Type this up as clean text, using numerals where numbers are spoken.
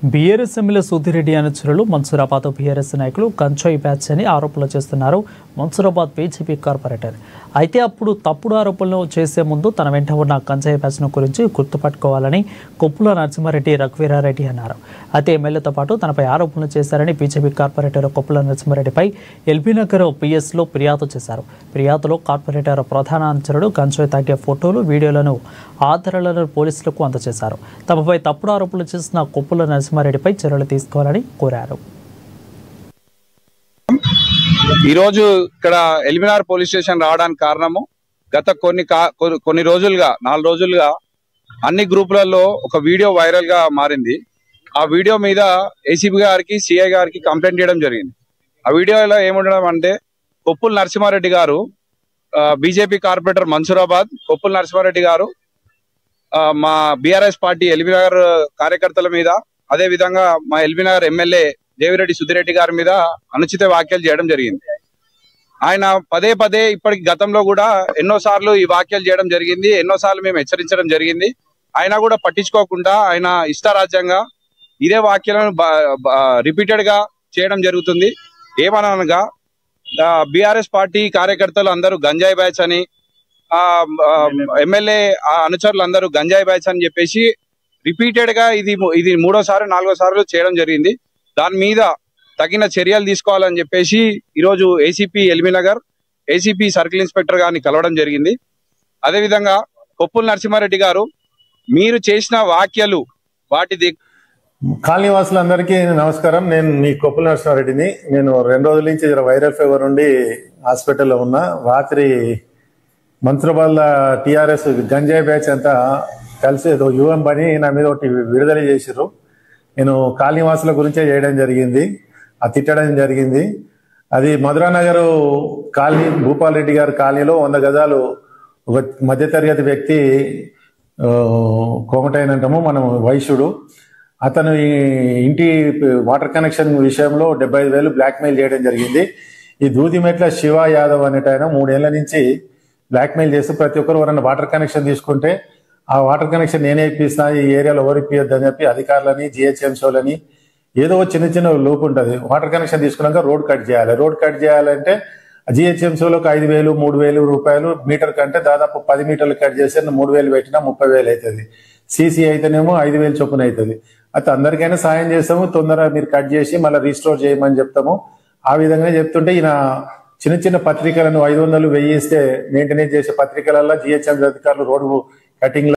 BRS MLA Sudhi Reddy అనుచరులు Mansoorabad BRS నాయకులు గంజాయి బ్యాచ్ అని ఆరోపణలు చేస్తున్నారు మన్సూరాబాద్ బీజేపీ కార్పొరేటర్. అయితే అప్పుడు తప్పుడు ఆరోపణలు చేసే ముందు తన వెంట ఉన్న గంజాయి బ్యాచ్ను గురించి గుర్తుపట్టుకోవాలని కొప్పుల నరసింహారెడ్డి రఘువీరారెడ్డి అన్నారు. అయితే ఎమ్మెల్యేతో పాటు తనపై ఆరోపణలు చేశారని బీజేపీ కార్పొరేటర్ కొప్పుల నరసింహారెడ్డిపై ఎల్బీనగర్ పిఎస్లో ఫిర్యాదు చేశారు. ఫిర్యాదులో కార్పొరేటర్ ప్రధాన అనుచరుడు గంజాయి తాగే ఫోటోలు, వీడియోలను, ఆధారాలను పోలీసులకు అందజేశారు. తమపై తప్పుడు ఆరోపణలు చేసిన కొప్పుల నరసింహారెడ్డిపై చర్యలు తీసుకోవాలని కోరారు. ఈరోజు ఇక్కడ ఎల్బీనగర్ పోలీస్ స్టేషన్ రావడానికి కారణము గత కొన్ని రోజులుగా 4 రోజులుగా అన్ని గ్రూపులలో ఒక వీడియో వైరల్ గా మారింది. ఆ వీడియో మీద ఏసీబీ గారికి, సిఐ గారికి కంప్లైంట్ చేయడం జరిగింది. ఆ వీడియోలో ఏముండడం అంటే కొప్పుల నరసింహారెడ్డి గారు, బీజేపీ కార్పొరేటర్ మన్సూరాబాద్ కొప్పుల నరసింహారెడ్డి గారు మా బీఆర్ఎస్ పార్టీ ఎల్బీనగర్ కార్యకర్తల మీద, అదే విధంగా మా ఎల్బీనగర్ ఎమ్మెల్యే దేవిరెడ్డి సుధిరెడ్డి గారి మీద అనుచిత వ్యాఖ్యలు చేయడం జరిగింది. ఆయన పదే పదే ఇప్పటికి గతంలో కూడా ఎన్నోసార్లు ఈ వ్యాఖ్యలు చేయడం జరిగింది. ఎన్నోసార్లు మేము హెచ్చరించడం జరిగింది. ఆయన కూడా పట్టించుకోకుండా ఆయన ఇష్టారాజ్యంగా ఇదే వ్యాఖ్యలను రిపీటెడ్ గా చేయడం జరుగుతుంది. ఏమనగా బీఆర్ఎస్ పార్టీ కార్యకర్తలు అందరూ గంజాయి బ్యాచ్ అని, ఎమ్మెల్యే అనుచరులు అందరూ గంజాయి బ్యాచ్ అని చెప్పేసి రిపీటెడ్ గా ఇది 3వ సారి 4వ సార్లు చేయడం జరిగింది. దాని మీద తగిన చర్యలు తీసుకోవాలని చెప్పేసి ఈరోజు ACP LB Nagar, ACP circle inspector గారిని కలవడం జరిగింది. అదేవిధంగా కొప్పుల నరసింహారెడ్డి గారు మీరు చేసిన వ్యాఖ్యలు వాటిది. కాలనీవాసులందరికీ నమస్కారం. నేను మీ కొప్పుల నరసింహారెడ్డిని. నేను 2 రోజుల నుంచి వైరల్ ఫీవర్ నుండి హాస్పిటల్లో ఉన్నా. రాత్రి మన్సూరాబాద్ టీఆర్ఎస్ గంజాయి బ్యాచ్ అంతా కలిసి ఏదో యువం పని నా మీద ఒకటి విడుదల చేసిర్రు. నేను కాలనీవాసుల గురించే చేయడం జరిగింది, తిట్టడం జరిగింది. అది మధురానగర్ కాలనీ, భూపాల్ రెడ్డి గారి కాలనీలో 100 గజాలు ఒక మధ్యతరగతి వ్యక్తి కోమటైనంటాము, మనం వైశ్యుడు. అతను ఇంటి వాటర్ కనెక్షన్ విషయంలో 75,000 బ్లాక్మెయిల్ చేయడం జరిగింది. ఈ దూదిమెట్ల శివ యాదవ్ అనేటైన 3 ఏళ్ల నుంచి బ్లాక్మెయిల్ చేస్తూ ప్రతి ఒక్కరు ఎవరైనా వాటర్ కనెక్షన్ తీసుకుంటే ఆ వాటర్ కనెక్షన్ నేనే ఇప్పిస్తున్నా, ఈ ఏరియాలో ఎవరు ఇప్పియొద్దని చెప్పి అధికారులని, జిహెచ్ఎంసీలని ఏదో చిన్న లోపు ఉంటుంది. వాటర్ కనెక్షన్ తీసుకున్నాక రోడ్ కట్ చేయాలి. రోడ్ కట్ చేయాలంటే జిహెచ్ఎంసీలోకి 5,000, 3,000 రూపాయలు మీటర్ కంటే దాదాపు 10 మీటర్లు కట్ చేస్తే 3,000 పెట్టినా 30,000 అవుతుంది. సీసీ అయితేనేమో 5,000 చొప్పున అవుతుంది. అయితే అందరికైనా సాయం చేస్తాము, తొందరగా మీరు కట్ చేసి మళ్ళీ రీస్టోర్ చేయమని చెప్తాము. ఆ విధంగా చెప్తుంటే ఈయన చిన్న పత్రికలను 500, 1000 ఇస్తే మెయింటెనెన్స్ చేసే పత్రికలలో జిహెచ్ఎంసీ అధికారులు రోడ్డు కటింగ్